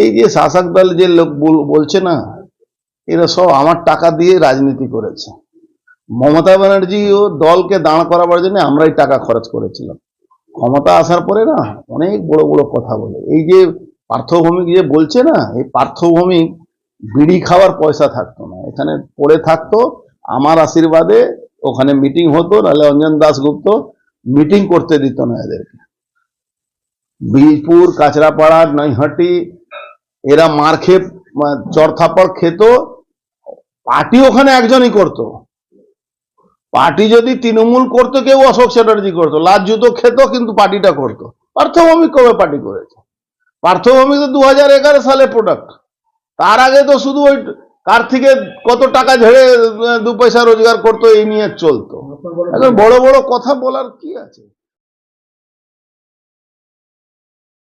এই যে শাসক দল যে লোক বলছে না, এরা সব আমার টাকা দিয়ে রাজনীতি করেছে। মমতা ব্যানার্জি ও দলকে দাঁড় করাবার জন্য আমরাই টাকা খরচ করেছিলাম। ক্ষমতা আসার পরে না অনেক বড় বড় কথা বলে। এই যে পার্থভৌমিক যে বলছে না, এই পার্থভৌমিক বিড়ি খাওয়ার পয়সা থাকতো না, এখানে পড়ে থাকতো। আমার আশীর্বাদে ওখানে মিটিং হতো, নাহলে অঞ্জন দাশগুপ্ত মিটিং করতে দিত না এদেরকে। বীজপুর, কাঁচরাপাড়া, নৈহাটি এরা মার খেয়ে চড়থাপড় খেত। পার্টি ওখানে একজনই করতো। পার্টি যদি তৃণমূল করতো, কেউ অশোক চ্যাটার্জি করতো, লাল জুতো খেত, কিন্তু পার্টিটা করতো। পার্থভৌমিক কবে পার্টি করেছে? পার্থভৌমিক তো 2011 সালে প্রোডাক্ট। তার আগে তো শুধু ওই কার থেকে কত টাকা ঝেড়ে 2 পয়সা রোজগার করতো এই নিয়ে চলতো। এখন বড় বড় কথা বলার কি আছে?